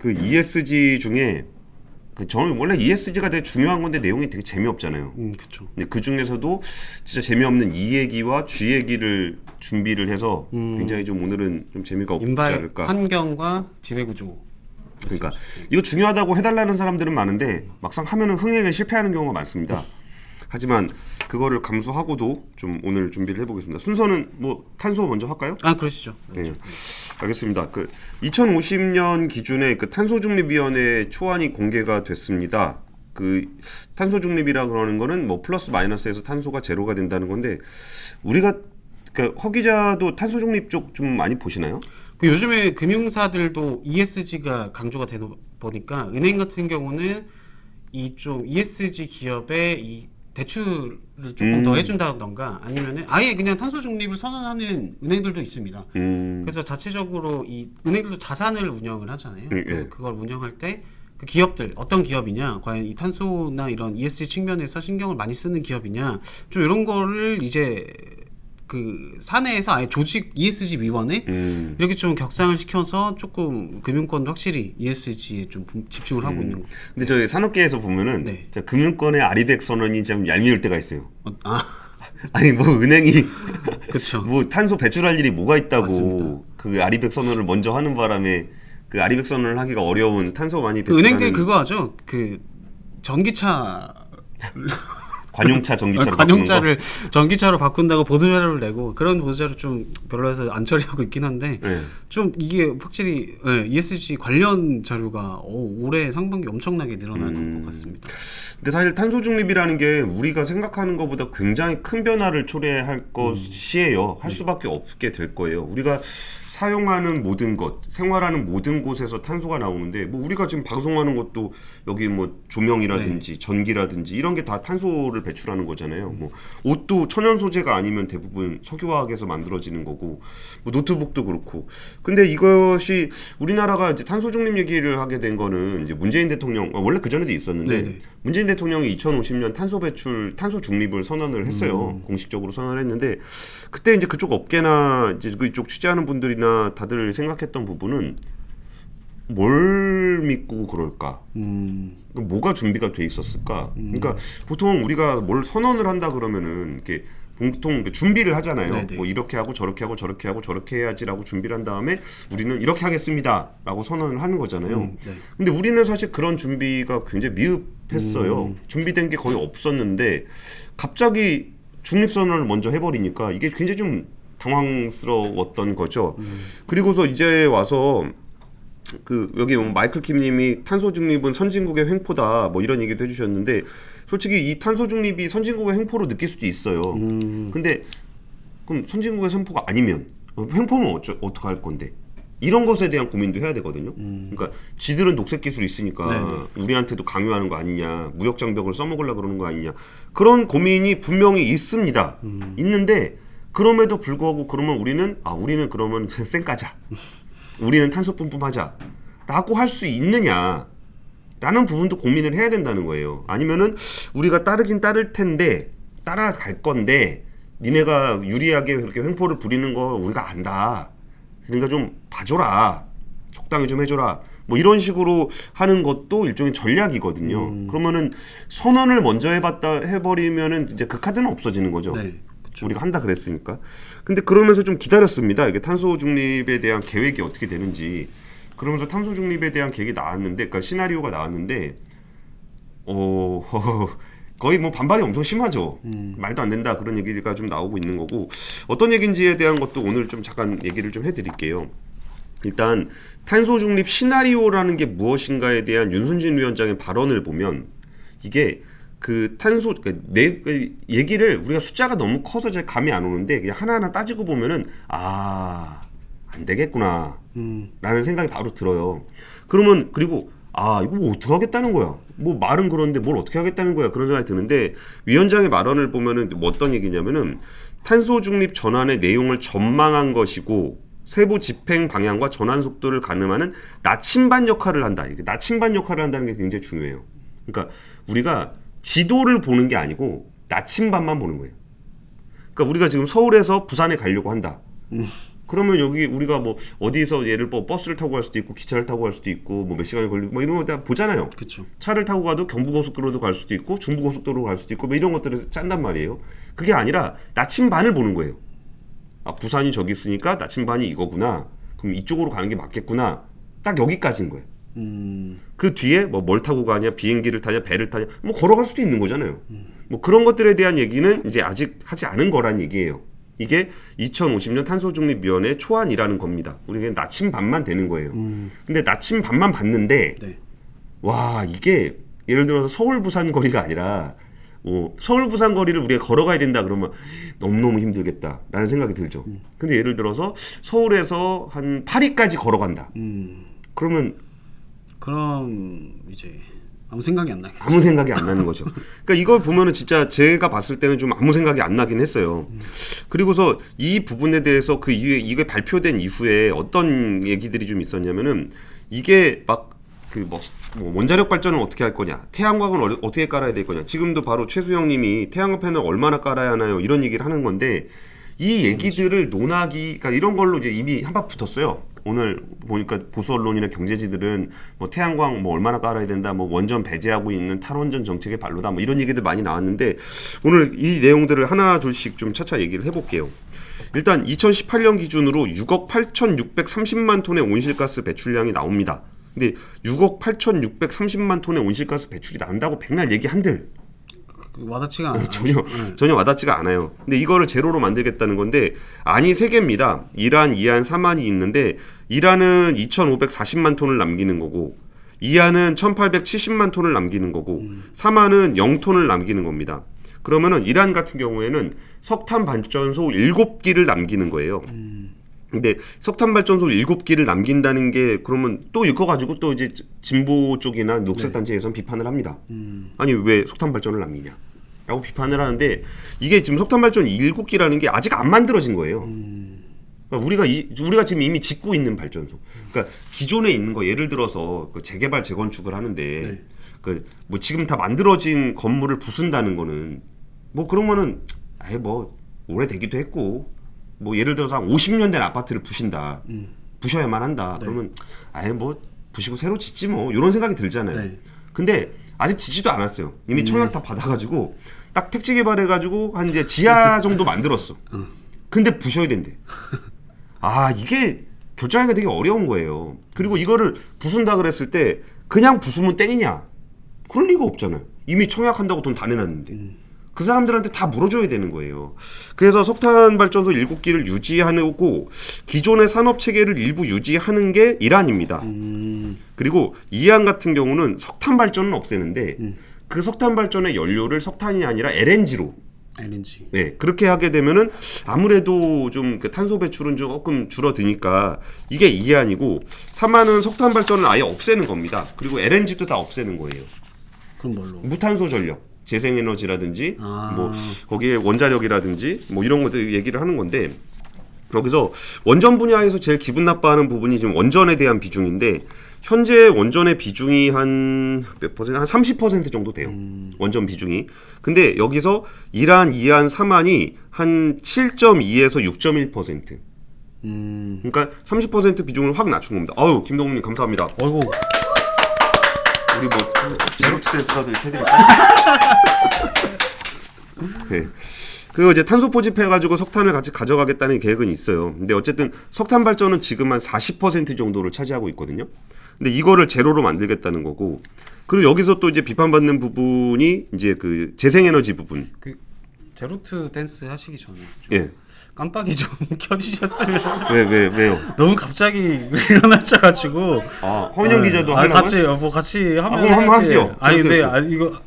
그 ESG 중에 저는 원래 ESG가 되게 중요한 건데 내용이 되게 재미없잖아요. 그렇죠. 근데 그 중에서도 진짜 재미없는 E 얘기와 G 얘기를 준비를 해서 굉장히 좀 오늘은 좀 재미가 없지 인발 않을까. 환경과 지배구조. 그러니까 이거 중요하다고 해달라는 사람들은 많은데 막상 하면은 흥행에 실패하는 경우가 많습니다. 하지만 그거를 감수하고도 좀 오늘 준비를 해보겠습니다. 순서는 뭐 탄소 먼저 할까요? 그러시죠. 네, 알겠습니다. 2050년 기준에 탄소중립위원회 초안이 공개가 됐습니다. 탄소중립이라 그러는 거는 뭐 플러스 마이너스에서 탄소가 제로가 된다는 건데 우리가 허 기자도 탄소중립 쪽 좀 많이 보시나요? 요즘에 금융사들도 ESG가 강조가 되다 보니까 은행 같은 경우는 이 좀 ESG 기업에 이 대출을 조금 더 해준다던가 아니면은 아예 그냥 탄소 중립을 선언하는 은행들도 있습니다. 그래서 자체적으로 이 은행들도 자산을 운영을 하잖아요. 그래서 그걸 운영할 때 그 기업들 어떤 기업이냐, 과연 이 탄소나 이런 ESG 측면에서 신경을 많이 쓰는 기업이냐, 좀 이런 거를 이제 그 사내에서 아예 조직 ESG 위원회 이렇게 좀 격상을 시켜서 조금 금융권도 확실히 ESG에 좀 집중을 하고 있는 거. 근데 저희 산업계에서 보면은 금융권의 아리백 선언이 좀 얄미울 때가 있어요. 아니 뭐 은행이 그렇죠. 뭐 탄소 배출할 일이 뭐가 있다고 맞습니다. 그 아리백 선언을 먼저 하는 바람에 그 아리백 선언을 하기가 어려운 탄소 많이 그 배출하는 은행들 그거 하죠. 그 전기차 관용차 전기차로 관용차를 전기차로 바꾼다고 보도자료를 내고, 그런 보도자료 좀 별로해서 안 처리하고 있긴 한데 좀 이게 확실히 ESG 관련 자료가 올해 상반기 엄청나게 늘어나는 것 같습니다. 근데 사실 탄소 중립이라는 게 우리가 생각하는 것보다 굉장히 큰 변화를 초래할 것이에요. 할 수밖에 없게 될 거예요. 우리가 사용하는 모든 것, 생활하는 모든 곳에서 탄소가 나오는데 뭐 우리가 지금 방송하는 것도 여기 뭐 조명이라든지 전기라든지 이런 게 다 탄소를 배출하는 거잖아요. 뭐 옷도 천연 소재가 아니면 대부분 석유화학에서 만들어지는 거고, 뭐 노트북도 그렇고. 근데 이것이 우리나라가 이제 탄소 중립 얘기를 하게 된 거는 이제 문재인 대통령, 원래 그 전에도 있었는데 문재인 대통령이 2050년 탄소 중립을 선언을 했어요. 공식적으로 선언을 했는데 그때 이제 그쪽 업계나 이제 그쪽 취재하는 분들이나 다들 생각했던 부분은 뭘 믿고 그럴까? 뭐가 준비가 돼 있었을까? 그러니까 보통 우리가 뭘 선언을 한다 그러면은 이렇게 보통 준비를 하잖아요. 뭐 이렇게 하고 저렇게 하고 저렇게 하고 저렇게 해야지라고 준비를 한 다음에 우리는 이렇게 하겠습니다라고 선언을 하는 거잖아요. 근데 우리는 사실 그런 준비가 굉장히 미흡했어요. 준비된 게 거의 없었는데 갑자기 중립선언을 먼저 해버리니까 이게 굉장히 좀 당황스러웠던 거죠. 그리고서 이제 와서 여기 마이클 킴님이 탄소 중립은 선진국의 횡포다 뭐 이런 얘기도 해주셨는데, 솔직히 이 탄소 중립이 선진국의 횡포로 느낄 수도 있어요. 근데 그럼 선진국의 횡포가 아니면 횡포면 어떻게 할 건데? 이런 것에 대한 고민도 해야 되거든요. 그러니까 지들은 녹색 기술이 있으니까 우리한테도 강요하는 거 아니냐, 무역 장벽을 써먹으려고 그러는 거 아니냐, 그런 고민이 분명히 있습니다. 있는데 그럼에도 불구하고 그러면 우리는 그러면 쌩까자, 우리는 탄소 뿜뿜하자 라고 할 수 있느냐 라는 부분도 고민을 해야 된다는 거예요. 아니면은 우리가 따르긴 따를 텐데 따라갈 건데 니네가 유리하게 그렇게 횡포를 부리는 거 우리가 안다, 그러니까 좀 봐줘라, 적당히 좀 해줘라, 뭐 이런 식으로 하는 것도 일종의 전략이거든요. 그러면은 선언을 먼저 해버리면은 이제 그 카드는 없어지는 거죠. 우리가 한다 그랬으니까. 근데 그러면서 좀 기다렸습니다. 이게 탄소 중립에 대한 계획이 어떻게 되는지. 그러면서 탄소 중립에 대한 계획이 나왔는데, 그러니까 시나리오가 나왔는데, 거의 뭐 반발이 엄청 심하죠. 말도 안 된다 그런 얘기가 좀 나오고 있는 거고, 어떤 얘기인지에 대한 것도 오늘 좀 잠깐 얘기를 좀 해드릴게요. 일단 탄소 중립 시나리오라는 게 무엇인가에 대한 윤순진 위원장의 발언을 보면 이게 얘기를 우리가 숫자가 너무 커서 잘 감이 안 오는데 그냥 하나하나 따지고 보면은 안 되겠구나 라는 생각이 바로 들어요. 그리고 이거 뭐 어떻게 하겠다는 거야, 뭐 말은 그런데 뭘 어떻게 하겠다는 거야, 그런 생각이 드는데, 위원장의 발언을 보면은 뭐 어떤 얘기냐면은 탄소 중립 전환의 내용을 전망한 것이고 세부 집행 방향과 전환 속도를 가늠하는 나침반 역할을 한다. 이게 나침반 역할을 한다는 게 굉장히 중요해요. 그러니까 우리가 지도를 보는 게 아니고 나침반만 보는 거예요. 그러니까 우리가 지금 서울에서 부산에 가려고 한다. 그러면 여기 우리가 뭐 어디서 예를 들어 버스를 타고 갈 수도 있고 기차를 타고 갈 수도 있고 뭐 몇 시간이 걸리고 뭐 이런 거 다 보잖아요. 그렇죠. 차를 타고 가도 경부고속도로도 갈 수도 있고 중부고속도로도 갈 수도 있고 뭐 이런 것들을 짠단 말이에요. 그게 아니라 나침반을 보는 거예요. 아, 부산이 저기 있으니까 나침반이 이거구나. 그럼 이쪽으로 가는 게 맞겠구나. 딱 여기까지인 거예요. 그 뒤에 뭐 뭘 타고 가냐, 비행기를 타냐, 배를 타냐, 뭐 걸어갈 수도 있는 거잖아요. 뭐 그런 것들에 대한 얘기는 이제 아직 하지 않은 거란 얘기예요. 이게 2050년 탄소중립위원회 초안이라는 겁니다. 우리가 나침반만 되는 거예요. 근데 나침반만 봤는데 네. 와 이게 예를 들어서 서울 부산 거리가 아니라 서울 부산 거리를 우리가 걸어가야 된다 그러면 너무너무 힘들겠다라는 생각이 들죠. 근데 예를 들어서 서울에서 한 파리까지 걸어간다. 그러면 이제 아무 생각이 안 나겠죠. 아무 생각이 안 나는 거죠. 그러니까 이걸 보면은 진짜 제가 봤을 때는 좀 아무 생각이 안 나긴 했어요. 그리고서 이 부분에 대해서 그 이후에 이게 발표된 이후에 어떤 얘기들이 좀 있었냐면은 이게 막 그 뭐 원자력 발전을 어떻게 할 거냐, 태양광을 어떻게 깔아야 될 거냐. 지금도 바로 최수영님이 태양광 패널 얼마나 깔아야 하나요? 이런 얘기를 하는 건데 이 얘기들을 논하기, 그러니까 이런 걸로 이제 이미 한바 붙었어요. 오늘 보니까 보수 언론이나 경제지들은 뭐 태양광 뭐 얼마나 깔아야 된다, 뭐 원전 배제하고 있는 탈원전 정책의 발로다, 뭐 이런 얘기들 많이 나왔는데 오늘 이 내용들을 하나 둘씩 좀 차차 얘기를 해볼게요. 일단 2018년 기준으로 6억 8,630만 ton의 온실가스 배출량이 나옵니다. 근데 6억 8,630만 ton의 온실가스 배출이 나온다고 백날 얘기한들 와닿지가 않아요. 전혀 와닿지가 않아요. 근데 이거를 제로로 만들겠다는 건데 안이 세 개입니다. 이란, 이안, 삼안이 있는데 이란은 2,540만 톤을 남기는 거고 이안은 1,870만 톤을 남기는 거고 삼안은 0톤을 남기는 겁니다. 그러면은 이란 같은 경우에는 석탄 발전소 7기를 남기는 거예요. 근데 석탄 발전소 7기를 남긴다는 게 그러면 또 이거 가지고 또 이제 진보 쪽이나 녹색 단체에서는 비판을 합니다. 아니 왜 석탄 발전을 남기냐? 라고 비판을 하는데 이게 지금 석탄 발전 7기라는 게 아직 안 만들어진 거예요. 그러니까 우리가 지금 이미 짓고 있는 발전소. 그러니까 기존에 있는 거 예를 들어서 그 재개발 재건축을 하는데 그 뭐 지금 다 만들어진 건물을 부순다는 거는 뭐 그러면은 뭐 오래되기도 했고 뭐 예를 들어서 한 50년 된 아파트를 부신다. 부셔야만 한다. 그러면 뭐 부시고 새로 짓지 뭐 이런 생각이 들잖아요. 근데 아직 짓지도 않았어요. 이미 청약다 받아가지고 딱 택지 개발해가지고 한 이제 지하 정도 만들었어. 근데 부셔야 된대. 이게 결정하기가 되게 어려운 거예요. 그리고 이거를 부순다 그랬을 때 그냥 부수면 땡이냐? 그럴 리가 없잖아요. 이미 청약한다고 돈 다 내놨는데. 그 사람들한테 다 물어줘야 되는 거예요. 그래서 석탄 발전소 7기를 유지하고 기존의 산업 체계를 일부 유지하는 게 이란입니다. 그리고 이안 같은 경우는 석탄 발전은 없애는데 그 석탄 발전의 연료를 석탄이 아니라 LNG로 네, 그렇게 하게 되면은 아무래도 좀 그 탄소 배출은 조금 줄어드니까 이게 이안이고 삼안은 석탄 발전을 아예 없애는 겁니다. 그리고 LNG도 다 없애는 거예요. 그럼 뭘로? 무탄소 전력. 재생에너지라든지 뭐 거기에 원자력이라든지 뭐 이런 것들 얘기를 하는 건데 여기서 원전 분야에서 제일 기분 나빠하는 부분이 지금 원전에 대한 비중인데 현재 원전의 비중이 한 몇 퍼센트? 한 30% 정도 돼요. 원전 비중이. 근데 여기서 이란, 이안, 삼안이 한 7.2에서 6.1%. 그러니까 30% 비중을 확 낮춘 겁니다. 아유, 김동훈님 감사합니다. 어이구. 우리 뭐 제로투 댄서들 해드릴까요? 네. 그리고 이제 탄소 포집해가지고 석탄을 같이 가져가겠다는 계획은 있어요. 근데 어쨌든 석탄 발전은 지금 한 40% 정도를 차지하고 있거든요. 근데 이거를 제로로 만들겠다는 거고. 그리고 여기서 또 이제 비판받는 부분이 이제 그 재생에너지 부분. 그 제로투 댄스 하시기 전에 예. 깜빡이 좀 켜주셨으면. 왜요? 너무 갑자기 일어나셔가지고. 허민영 기자도 하려면? 같이 하면. 그럼 한번 하시죠. 아니 근데 이거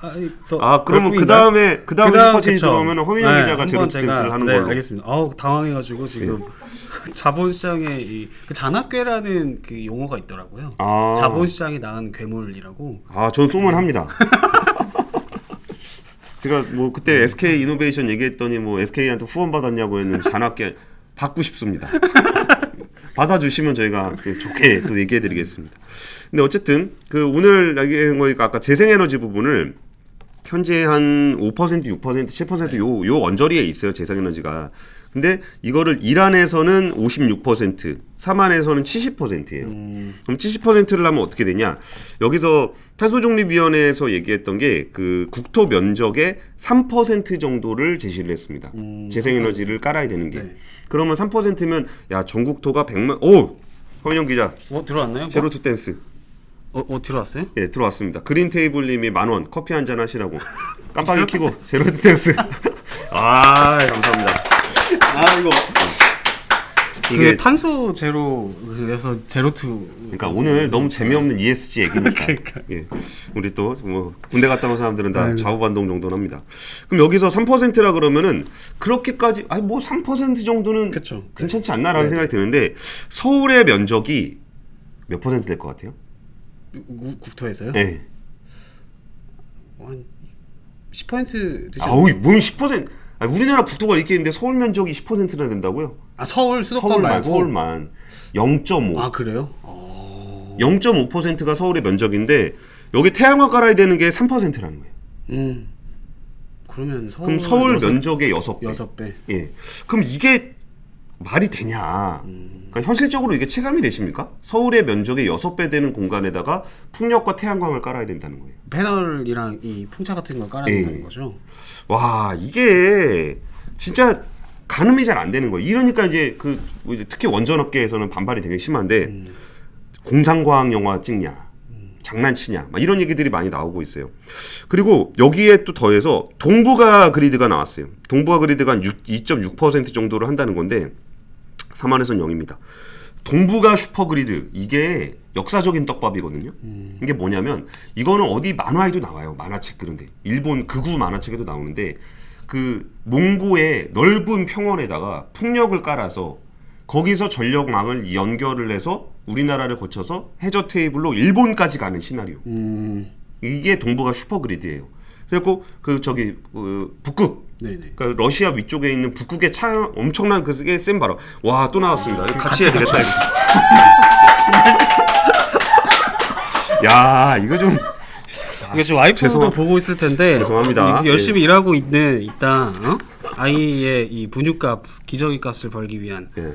그러면 그 다음에 슈퍼챗이 들어오면 허민영 기자가 제로투 댄스를 하는 걸로. 알겠습니다. 당황해가지고 지금 자본시장의 그 잔악괴라는 그 용어가 있더라고요. 자본시장이 낳은 괴물이라고. 전 소문합니다. 제가 뭐 그때 SK 이노베이션 얘기했더니 뭐 SK한테 후원 받았냐고 했는데 잔악계 받고 싶습니다. 받아주시면 저희가 좋게 또 얘기해드리겠습니다. 근데 어쨌든 그 오늘 얘기한 거니까 아까 재생에너지 부분을 현재 한 5%, 6%, 7% 요 언저리에 있어요 재생에너지가. 근데 이거를 일안에서는 56%, 삼안에서는 70%예요. 그럼 70%를 하면 어떻게 되냐? 여기서 탄소중립위원회에서 얘기했던 게 그 국토 면적의 3% 정도를 제시를 했습니다. 재생에너지를 깔아야 되는 게. 네. 그러면 3%면 야 전국토가 100만. 오, 허인영 기자. 들어왔나요? 제로 투 댄스. 들어왔어요? 예, 들어왔습니다. 그린 테이블님이 10,000원 커피 한잔 하시라고 깜빡이 켜고 제로 투 댄스. 아, 감사합니다. 이거 이게 탄소 제로 그래서 제로투. 그러니까 오늘 너무 재미없는 ESG 얘기니까. 그러니까. 예, 우리 또 뭐 군대 갔다 온 사람들은 다 좌우반동 정도는 합니다. 그럼 여기서 3%라 그러면은 그렇게까지 뭐 3% 정도는 그쵸. 괜찮지 않나라는 생각이 드는데 서울의 면적이 몇 퍼센트 될 것 같아요? 국토에서요? 네. 한 10% 되지 아우, 뭔 10%? 우리나라 국토가 이렇게 있는데 서울 면적이 10%나 된다고요? 서울 수도권 말고 서울만 0.5. 아, 그래요? 0.5%가 서울의 면적인데 여기 태양광 깔아야 되는 게 3%라는 거예요. 그러면 그럼 서울 면적의 6배. 6배. 예. 그럼 이게 말이 되냐? 그러니까 현실적으로 이게 체감이 되십니까? 서울의 면적의 6배 되는 공간에다가 풍력과 태양광을 깔아야 된다는 거예요. 패널이랑 이 풍차 같은 걸 깔아야 된다는 거죠. 와, 이게 진짜 가늠이 잘 안 되는 거예요. 이러니까 이제 특히 원전업계에서는 반발이 되게 심한데 공상과학 영화 찍냐, 장난치냐, 막 이런 얘기들이 많이 나오고 있어요. 그리고 여기에 또 더해서 동부가 그리드가 나왔어요. 동부가 그리드가 한 2.6% 정도를 한다는 건데 3안에서는 0입니다. 동부가 슈퍼그리드, 이게 역사적인 떡밥이거든요. 이게 뭐냐면 이거는 어디 만화에도 나와요. 만화책 그런데 일본 극우 만화책에도 나오는데 그 몽고의 넓은 평원에다가 풍력을 깔아서 거기서 전력망을 연결을 해서 우리나라를 거쳐서 해저 테이블로 일본까지 가는 시나리오. 이게 동부가 슈퍼그리드예요. 그리고 북극, 네네. 그러니까 러시아 위쪽에 있는 북극의 엄청난 그게 센 바람. 와, 또 나왔습니다. 같이 해야 되겠다. 야, 이거 좀. 이거 지금 와이프도 보고 있을 텐데 죄송합니다. 열심히 일하고 있다. 아이의 이 분유값, 기저귀 값을 벌기 위한. 예.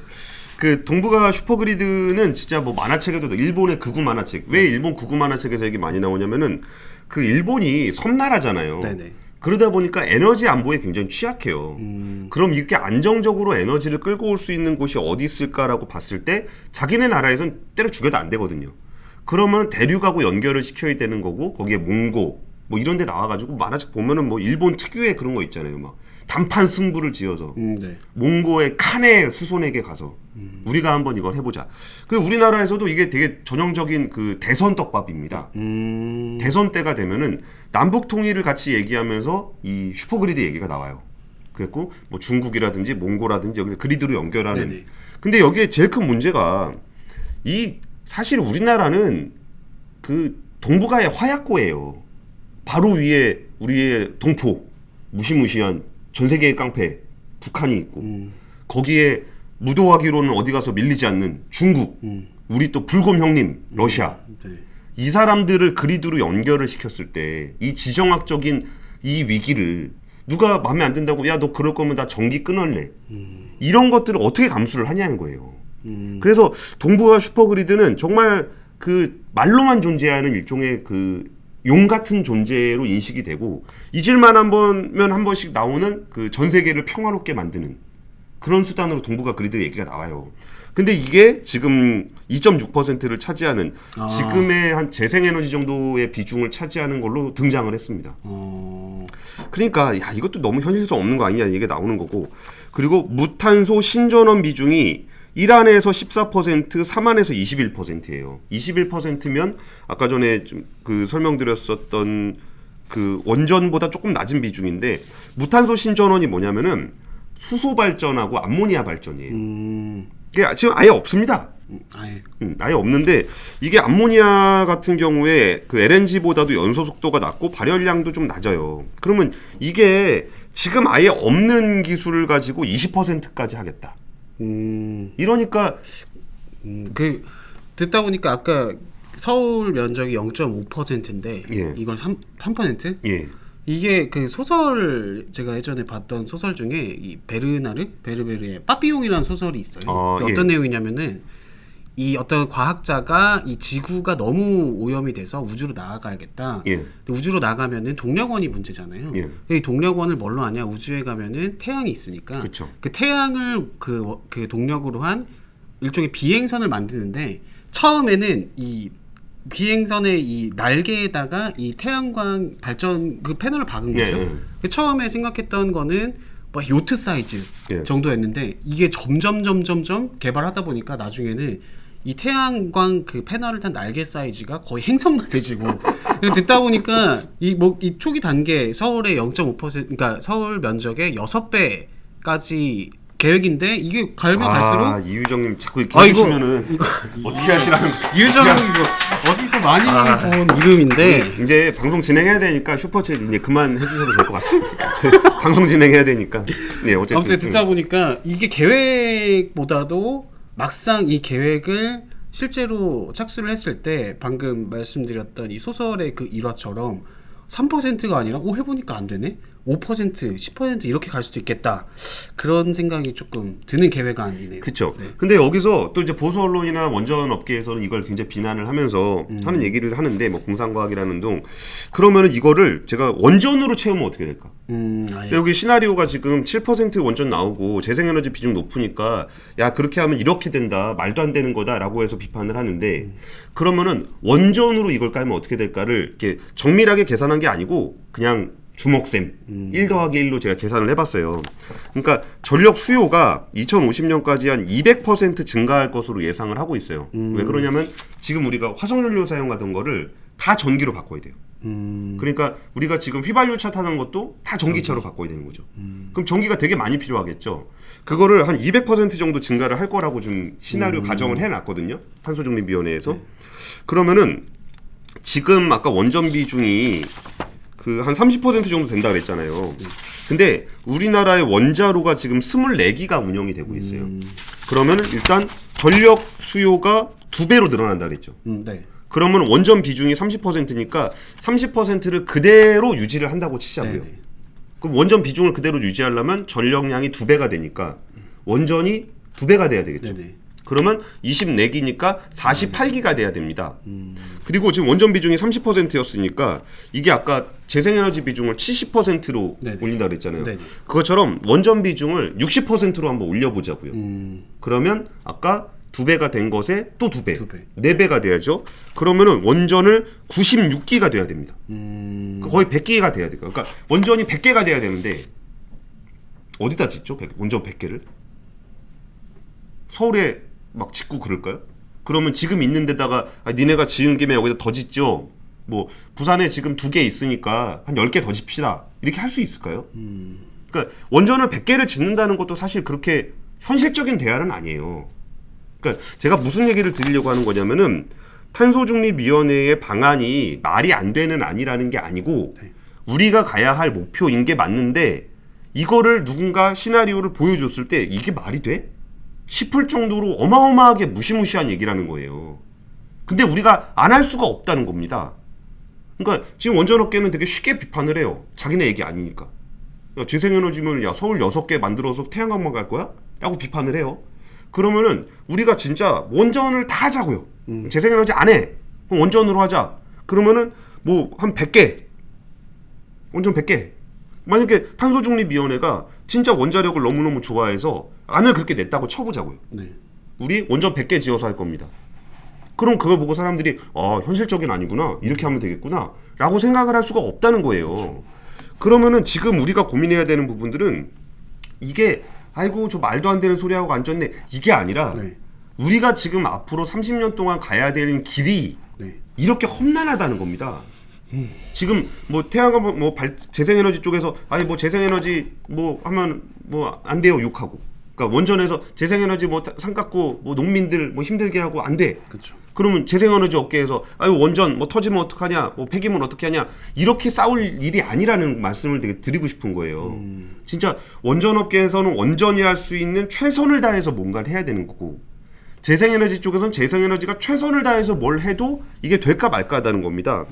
그 동부가 슈퍼그리드는 진짜 뭐 만화책에도 일본의 극우 만화책. 왜 일본 극우 만화책에서 얘기 많이 나오냐면은 그 일본이 섬나라잖아요. 네네. 그러다 보니까 에너지 안보에 굉장히 취약해요. 그럼 이렇게 안정적으로 에너지를 끌고 올 수 있는 곳이 어디 있을까라고 봤을 때 자기네 나라에선 때려 죽여도 안 되거든요. 그러면 대륙하고 연결을 시켜야 되는 거고 거기에 몽고 뭐 이런 데 나와가지고 만화책 보면은 뭐 일본 특유의 그런 거 있잖아요. 막 단판 승부를 지어서 네. 몽고의 칸의 후손에게 가서 우리가 한번 이걸 해보자. 그리고 우리나라에서도 이게 되게 전형적인 그 대선 떡밥입니다. 대선 때가 되면은 남북 통일을 같이 얘기하면서 이 슈퍼그리드 얘기가 나와요. 그랬고 뭐 중국이라든지 몽고라든지 여기 그리드로 연결하는. 네네. 근데 여기에 제일 큰 문제가 사실 우리나라는 그 동북아의 화약고예요. 바로 위에 우리의 동포, 무시무시한 전 세계의 깡패 북한이 있고 거기에 무도하기로는 어디 가서 밀리지 않는 중국, 우리 또 불곰 형님 러시아. 네. 이 사람들을 그리드로 연결을 시켰을 때 이 지정학적인 이 위기를 누가 마음에 안 든다고 야 너 그럴 거면 나 전기 끊을래. 이런 것들을 어떻게 감수를 하냐는 거예요. 그래서 동부가 슈퍼그리드는 정말 그 말로만 존재하는 일종의 그 용 같은 존재로 인식이 되고 잊을만 한 번씩 나오는 그 전 세계를 평화롭게 만드는 그런 수단으로 동부가 그리드 얘기가 나와요. 근데 이게 지금 2.6%를 차지하는 지금의 한 재생에너지 정도의 비중을 차지하는 걸로 등장을 했습니다. 그러니까 야 이것도 너무 현실성 없는 거 아니냐 얘기가 나오는 거고 그리고 무탄소 신전원 비중이 1안에서 14%, 3안에서 21%예요. 21%면 아까 전에 좀 그 설명드렸었던 그 원전보다 조금 낮은 비중인데 무탄소 신전원이 뭐냐면은 수소 발전하고 암모니아 발전이에요. 이게 지금 아예 없습니다. 아예 없는데 이게 암모니아 같은 경우에 그 LNG보다도 연소 속도가 낮고 발열량도 좀 낮아요. 그러면 이게 지금 아예 없는 기술을 가지고 20%까지 하겠다. 이러니까 그 듣다 보니까 아까 서울 면적이 0.5%인데 예. 이건 3%? 예. 이게 그 소설 제가 예전에 봤던 소설 중에 이 베르베르의 빠삐용이라는 소설이 있어요. 예. 어떤 내용이냐면은 이 어떤 과학자가 이 지구가 너무 오염이 돼서 우주로 나아가야겠다. 예. 근데 우주로 나가면은 동력원이 문제잖아요. 예. 이 동력원을 뭘로 하냐? 우주에 가면은 태양이 있으니까 그쵸. 그 태양을 그 동력으로 한 일종의 비행선을 만드는데 처음에는 이 비행선의 이 날개에다가 이 태양광 발전 그 패널을 박은 거죠. 예. 그 처음에 생각했던 거는 뭐 요트 사이즈 예. 정도였는데 이게 점점 개발하다 보니까 나중에는 이 태양광 그 패널을 탄 날개 사이즈가 거의 행성만 돼지고 듣다 보니까 이 초기 단계 서울의 0.5% 그러니까 서울 면적의 6배까지 계획인데 이게 갈면 갈수록 이유정님 자꾸 이렇게 해주시면은 어떻게 하시라는 이유정 이거 어디서 많이 본 이름인데 이제 방송 진행해야 되니까 슈퍼챗 이제 그만 해주셔도 될 것 같습니다. 방송 진행해야 되니까. 네, 어쨌든 아무튼 듣다 보니까 이게 계획보다도 막상 이 계획을 실제로 착수를 했을 때 방금 말씀드렸던 이 소설의 그 일화처럼 3%가 아니라 해보니까 안 되네? 5%, 10% 이렇게 갈 수도 있겠다. 그런 생각이 조금 드는 계획 아니네요. 그렇죠. 네. 근데 여기서 또 이제 보수 언론이나 원전 업계에서는 이걸 굉장히 비난을 하면서 하는 얘기를 하는데 뭐 공상과학이라는 동 그러면은 이거를 제가 원전으로 채우면 어떻게 될까? 여기 시나리오가 지금 7% 원전 나오고 재생에너지 비중 높으니까 야 그렇게 하면 이렇게 된다 말도 안 되는 거다라고 해서 비판을 하는데 그러면은 원전으로 이걸 깔면 어떻게 될까를 이렇게 정밀하게 계산한 게 아니고 그냥 주먹셈 1 더하기 1로 제가 계산을 해봤어요. 그러니까 전력 수요가 2050년까지 한 200% 증가할 것으로 예상을 하고 있어요. 왜 그러냐면 지금 우리가 화석연료 사용하던 거를 다 전기로 바꿔야 돼요. 그러니까 우리가 지금 휘발유차 타는 것도 다 전기차로 바꿔야 되는 거죠. 그럼 전기가 되게 많이 필요하겠죠. 그거를 한 200% 정도 증가를 할 거라고 좀 시나리오 가정을 해놨거든요. 탄소중립위원회에서. 그러면은 지금 아까 원전 비중이 그 한 30% 정도 된다 그랬잖아요. 근데 우리나라의 원자로가 지금 24기가 운영이 되고 있어요. 그러면 일단 전력 수요가 2배로 늘어난다 그랬죠. 네. 그러면 원전 비중이 30%니까 30%를 그대로 유지를 한다고 치자고요. 네네. 그럼 원전 비중을 그대로 유지하려면 전력량이 2배가 되니까 원전이 2배가 돼야 되겠죠. 네네. 그러면 24기니까 48기가 돼야 됩니다. 그리고 지금 원전 비중이 30%였으니까 이게 아까 재생에너지 비중을 70%로 네네. 올린다 그랬잖아요. 네네. 그것처럼 원전 비중을 60%로 한번 올려보자고요. 그러면 아까 2배가 된 것에 또 2배, 4배가 돼야죠. 그러면은 원전을 96기가 돼야 됩니다. 거의 100기가 돼야 돼요. 그러니까 원전이 100개가 돼야 되는데 어디다 짓죠? 원전 100개를? 서울에 막 짓고 그럴까요? 그러면 지금 있는 데다가 니네가 지은 김에 여기다 더 짓죠. 뭐 부산에 지금 2개 있으니까 한 10개 더 짓시다. 이렇게 할 수 있을까요? 그러니까 원전을 100개를 짓는다는 것도 사실 그렇게 현실적인 대안은 아니에요. 그러니까 제가 무슨 얘기를 드리려고 하는 거냐면은 탄소중립위원회의 방안이 말이 안 되는 아니라는 게 아니고 우리가 가야 할 목표인 게 맞는데 이거를 누군가 시나리오를 보여줬을 때 이게 말이 돼? 싶을 정도로 어마어마하게 무시무시한 얘기라는 거예요. 근데 우리가 안 할 수가 없다는 겁니다. 그러니까 지금 원전업계는 되게 쉽게 비판을 해요. 자기네 얘기 아니니까. 야, 재생에너지면 야 서울 6개 만들어서 태양광만 갈 거야? 라고 비판을 해요. 그러면은 우리가 진짜 원전을 다 하자고요. 재생에너지 안 해. 그럼 원전으로 하자. 그러면은 뭐 한 100개. 원전 100개. 만약에 탄소중립위원회가 진짜 원자력을 너무너무 좋아해서 안을 그렇게 냈다고 쳐보자고요. 네. 우리 원전 100개 지어서 할 겁니다. 그럼 그걸 보고 사람들이 현실적인 아니구나. 이렇게 하면 되겠구나. 라고 생각을 할 수가 없다는 거예요. 그러면은 지금 우리가 고민해야 되는 부분들은 이게 아이고 저 말도 안 되는 소리하고 앉았네. 이게 아니라 우리가 지금 앞으로 30년 동안 가야 되는 길이 이렇게 험난하다는 겁니다. 지금 뭐 태양광 뭐 재생에너지 쪽에서 아니 뭐 재생에너지 뭐 하면 뭐 안 돼요 욕하고. 그러니까 원전에서 재생에너지 뭐 삼갖고 뭐 농민들 뭐 힘들게 하고 안 돼. 그렇죠. 그러면 재생에너지 업계에서 아유 원전 뭐 터지면 어떡하냐, 뭐 폐기물 어떻게 하냐 이렇게 싸울 일이 아니라는 말씀을 되게 드리고 싶은 거예요. 진짜 원전 업계에서는 원전이 할 수 있는 최선을 다해서 뭔가를 해야 되는 거고 재생에너지 쪽에서는 재생에너지가 최선을 다해서 뭘 해도 이게 될까 말까 하다는 겁니다.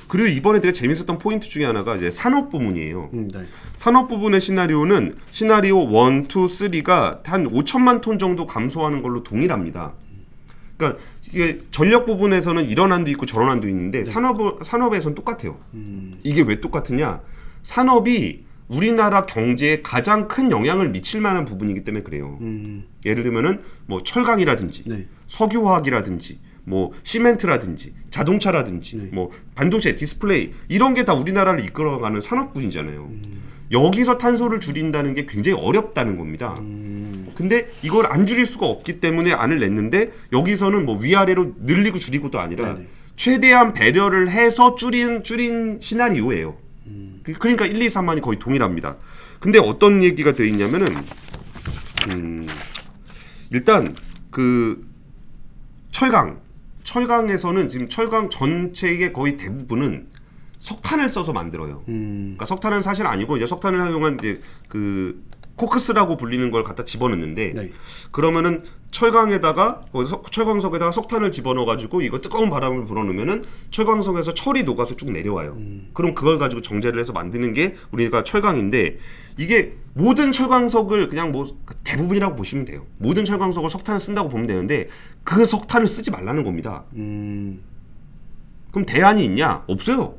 그리고 이번에 되게 재밌었던 포인트 중에 하나가 이제 산업 부문이에요. 네. 산업 부분의 시나리오는 시나리오 1, 2, 3가 한 5천만 톤 정도 감소하는 걸로 동일합니다. 그러니까 이게 전력 부분에서는 이런 한도 있고 저런 한도 있는데 산업에서는 똑같아요. 이게 왜 똑같으냐? 산업이 우리나라 경제에 가장 큰 영향을 미칠 만한 부분이기 때문에 그래요. 예를 들면은 뭐 철강이라든지 네. 석유화학이라든지 뭐 시멘트라든지 자동차라든지 뭐 반도체, 디스플레이 이런 게 다 우리나라를 이끌어가는 산업군이잖아요. 여기서 탄소를 줄인다는 게 굉장히 어렵다는 겁니다. 근데 이걸 안 줄일 수가 없기 때문에 안을 냈는데 여기서는 뭐 위아래로 늘리고 줄이고도 아니라 네네. 최대한 최대한 배려를 해서 줄인 시나리오예요. 그러니까 1, 2, 3만이 거의 동일합니다. 근데 어떤 얘기가 돼 있냐면은 일단 그 철강에서는 지금 철강 전체의 거의 대부분은 석탄을 써서 만들어요. 그러니까 석탄은 사실 아니고 이제 석탄을 사용한 이제 그 코크스라고 불리는 걸 갖다 집어넣는데 네. 그러면은 철강에다가 철광석에다가 석탄을 집어넣어 가지고 이거 뜨거운 바람을 불어넣으면은 철광석에서 철이 녹아서 쭉 내려와요. 그럼 그걸 가지고 정제를 해서 만드는 게 우리가 철강인데 이게 모든 철광석을 그냥 뭐 대부분이라고 보시면 돼요. 모든 철광석을 석탄을 쓴다고 보면 되는데 그 석탄을 쓰지 말라는 겁니다. 그럼 대안이 있냐? 없어요.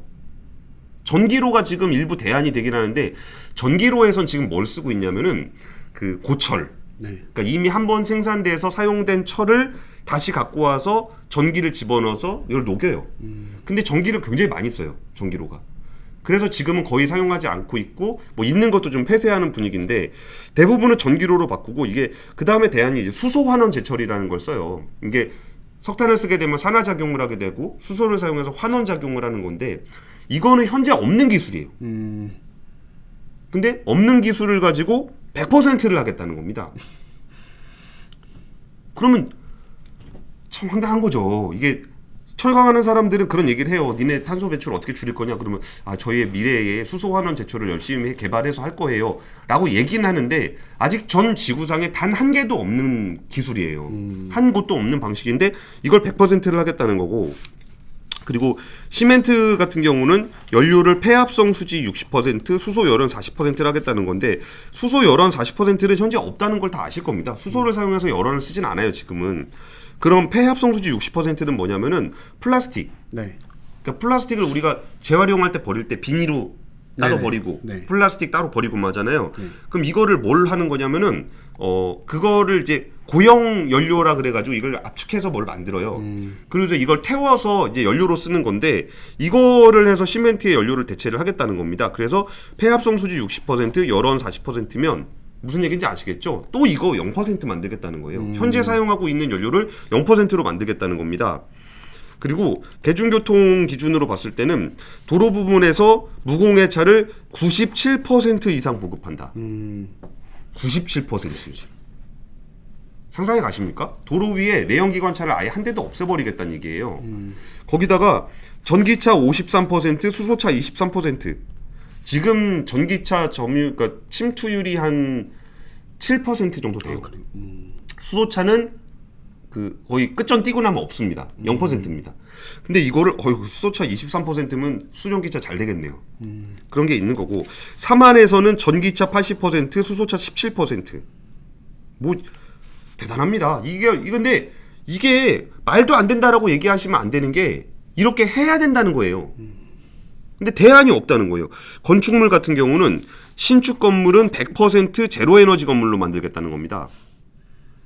전기로가 지금 일부 대안이 되긴 하는데 전기로에선 지금 뭘 쓰고 있냐면은 그 고철. 네. 그러니까 이미 한번 생산돼서 사용된 철을 다시 갖고 와서 전기를 집어넣어서 이걸 녹여요. 근데 전기를 굉장히 많이 써요. 전기로가. 그래서 지금은 거의 사용하지 않고 있고 뭐 있는 것도 좀 폐쇄하는 분위기인데 대부분은 전기로로 바꾸고 이게 그 다음에 대안이 이제 수소 환원 제철이라는 걸 써요. 이게 석탄을 쓰게 되면 산화작용을 하게 되고 수소를 사용해서 환원작용을 하는 건데 이거는 현재 없는 기술이에요. 근데 없는 기술을 가지고 100%를 하겠다는 겁니다. 그러면 참 황당한 거죠. 이게 철강하는 사람들은 그런 얘기를 해요. 니네 탄소 배출 어떻게 줄일 거냐? 그러면 저희의 미래에 수소 환원 제철을 열심히 개발해서 할 거예요. 라고 얘기는 하는데 아직 전 지구상에 단 한 개도 없는 기술이에요. 한 곳도 없는 방식인데 이걸 100%를 하겠다는 거고 그리고 시멘트 같은 경우는 연료를 폐합성 수지 60%, 수소 열원 40%를 하겠다는 건데 수소 열원 40%는 현재 없다는 걸 다 아실 겁니다. 수소를 사용해서 열원을 쓰진 않아요, 지금은. 그럼 폐합성 수지 60%는 뭐냐면은 플라스틱. 네. 그러니까 플라스틱을 우리가 재활용할 때 버릴 때 비닐로 따로 네네. 버리고 네. 플라스틱 따로 버리고 하잖아요. 네. 그럼 이거를 뭘 하는 거냐면은 그거를 이제 고형 연료라 그래가지고 이걸 압축해서 뭘 만들어요. 그리고 이제 이걸 태워서 이제 연료로 쓰는 건데 이거를 해서 시멘트의 연료를 대체를 하겠다는 겁니다. 그래서 폐합성 수지 60%, 열원 40%면 무슨 얘기인지 아시겠죠? 또 이거 0% 만들겠다는 거예요. 현재 사용하고 있는 연료를 0%로 만들겠다는 겁니다. 그리고 대중교통 기준으로 봤을 때는 도로 부분에서 무공해차를 97% 이상 보급한다. 97%. 상상해 가십니까? 도로 위에 내연기관차를 아예 한 대도 없애버리겠다는 얘기예요. 거기다가 전기차 53%, 수소차 23%. 지금 전기차 그러니까 침투율이 한 7% 정도 돼요. 수소차는 그 거의 끝전 띄고 나면 없습니다. 0%입니다. 근데 이거를 수소차 23%면 수전기차 잘 되겠네요. 그런 게 있는 거고 삼안에서는 전기차 80%, 수소차 17%. 뭐 대단합니다. 근데 이게 말도 안 된다라고 얘기하시면 안 되는 게 이렇게 해야 된다는 거예요. 근데 대안이 없다는 거예요. 건축물 같은 경우는 신축 건물은 100% 제로에너지 건물로 만들겠다는 겁니다.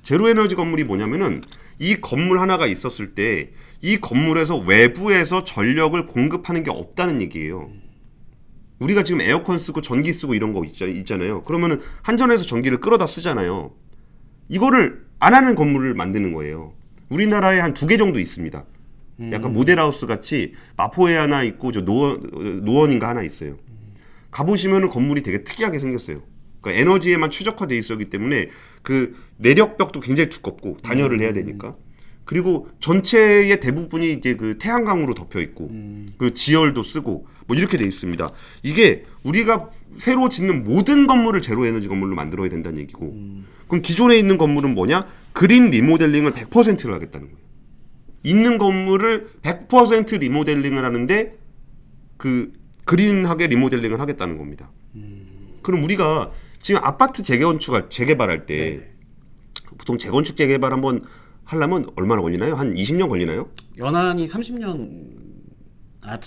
제로에너지 건물이 뭐냐면은 이 건물 하나가 있었을 때 이 건물에서 외부에서 전력을 공급하는 게 없다는 얘기예요. 우리가 지금 에어컨 쓰고 전기 쓰고 이런 거 있잖아요. 그러면은 한전에서 전기를 끌어다 쓰잖아요. 이거를 안 하는 건물을 만드는 거예요. 우리나라에 한 2개 정도 있습니다. 약간 모델하우스 같이 마포에 하나 있고 저 노원인가 하나 있어요. 가보시면은 건물이 되게 특이하게 생겼어요. 그러니까 에너지에만 최적화돼 있었기 때문에 그 내력벽도 굉장히 두껍고 단열을 해야 되니까. 그리고 전체의 대부분이 이제 그 태양광으로 덮여 있고 그 지열도 쓰고 뭐 이렇게 돼 있습니다. 이게 우리가 새로 짓는 모든 건물을 제로 에너지 건물로 만들어야 된다는 얘기고. 그럼 기존에 있는 건물은 뭐냐? 그린 리모델링을 100%를 하겠다는 거예요. 있는 건물을 100% 리모델링을 하는데 그 그린하게 리모델링을 하겠다는 겁니다. 그럼 우리가 지금 아파트 재개발할 때 네네. 보통 재건축 재개발 한번 하려면 얼마나 걸리나요? 한 20년 걸리나요? 연한이 30년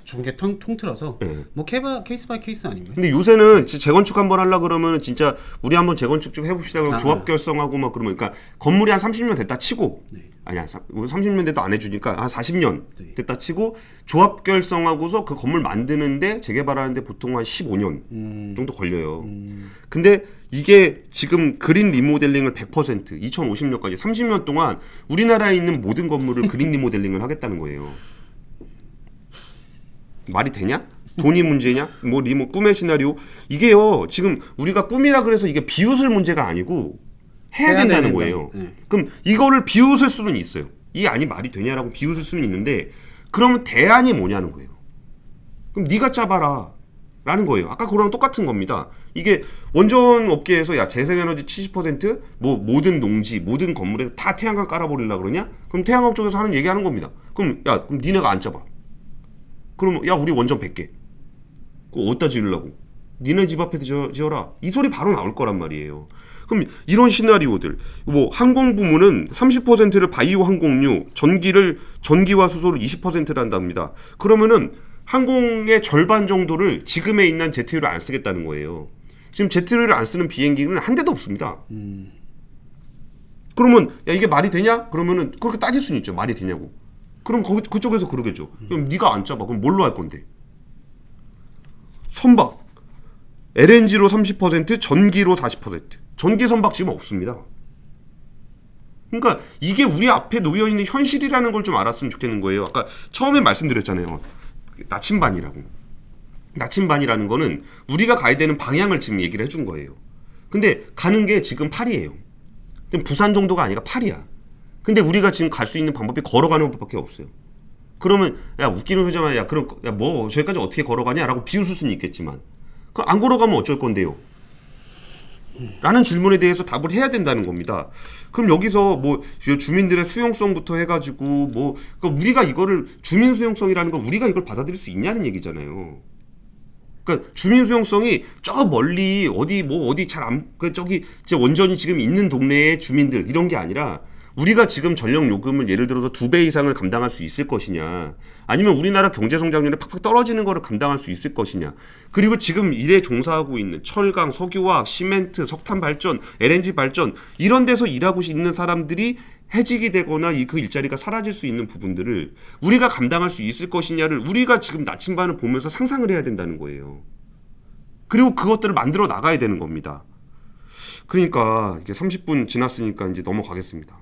종계 통틀어서 네. 뭐 케이스 바이 케이스 아닌가요? 근데 요새는 재건축 한번 하려 그러면은 진짜 우리 한번 재건축 좀 해봅시다. 그럼 조합 결성하고 막 그러면 그러니까 건물이 한 30년 됐다 치고 아니야 30년 돼도 안 해주니까 한 40년 됐다 치고 조합 결성하고서 그 건물 만드는데 재개발하는데 보통 한 15년 정도 걸려요. 근데 이게 지금 그린 리모델링을 100% 2050년까지 30년 동안 우리나라에 있는 모든 건물을 그린 리모델링을 하겠다는 거예요. 말이 되냐? 돈이 문제냐? 뭐 꿈의 시나리오 이게요. 지금 우리가 꿈이라 그래서 이게 비웃을 문제가 아니고 해야 된다는 거예요. 그럼 이거를 비웃을 수는 있어요. 이 안이 말이 되냐라고 비웃을 수는 있는데 그러면 대안이 뭐냐는 거예요. 그럼 네가 짜봐라 라는 거예요. 아까 그거랑 똑같은 겁니다. 이게 원전 업계에서 야 재생에너지 70% 뭐 모든 농지 모든 건물에 다 태양광 깔아버리려고 그러냐? 그럼 태양광 쪽에서 하는 얘기하는 겁니다. 그럼 니네가 안 짜봐. 그럼 야 우리 원전 100개 그거 어디다 지으려고? 니네 집 앞에 지어라. 이 소리 바로 나올 거란 말이에요. 그럼 이런 시나리오들 뭐 항공 부문은 30%를 바이오 항공유 전기와 수소를 20%를 한답니다. 그러면은 항공의 절반 정도를 지금에 있는 제트유를 안 쓰겠다는 거예요. 지금 제트유를 안 쓰는 비행기는 한 대도 없습니다. 그러면 야 이게 말이 되냐? 그러면은 그렇게 따질 수는 있죠. 말이 되냐고. 그럼 그쪽에서 그러겠죠. 그럼 네가 안 짜봐. 그럼 뭘로 할 건데? 선박. LNG로 30%, 전기로 40%. 전기 선박 지금 없습니다. 그러니까 이게 우리 앞에 놓여 있는 현실이라는 걸 좀 알았으면 좋겠는 거예요. 아까 처음에 말씀드렸잖아요. 나침반이라고. 나침반이라는 거는 우리가 가야 되는 방향을 지금 얘기를 해준 거예요. 근데 가는 게 지금 파리예요. 부산 정도가 아니라 파리야. 근데 우리가 지금 갈 수 있는 방법이 걸어가는 것밖에 없어요. 그러면 야 웃기는 소리잖아. 야 그럼 야 뭐 저기까지 어떻게 걸어가냐라고 비웃을 수는 있겠지만 그 안 걸어가면 어쩔 건데요? 라는 질문에 대해서 답을 해야 된다는 겁니다. 그럼 여기서 뭐 주민들의 수용성부터 해가지고 뭐 그러니까 우리가 이거를 주민 수용성이라는 걸 우리가 이걸 받아들일 수 있냐는 얘기잖아요. 그러니까 주민 수용성이 저 멀리 어디 잘 안 저기 제 원전이 지금 있는 동네의 주민들 이런 게 아니라 우리가 지금 전력 요금을 예를 들어서 2배 이상을 감당할 수 있을 것이냐 아니면 우리나라 경제 성장률이 팍팍 떨어지는 거를 감당할 수 있을 것이냐 그리고 지금 일에 종사하고 있는 철강, 석유화학, 시멘트, 석탄 발전, LNG 발전 이런 데서 일하고 있는 사람들이 해직이 되거나 그 일자리가 사라질 수 있는 부분들을 우리가 감당할 수 있을 것이냐를 우리가 지금 나침반을 보면서 상상을 해야 된다는 거예요. 그리고 그것들을 만들어 나가야 되는 겁니다. 그러니까 이게 30분 지났으니까 이제 넘어가겠습니다.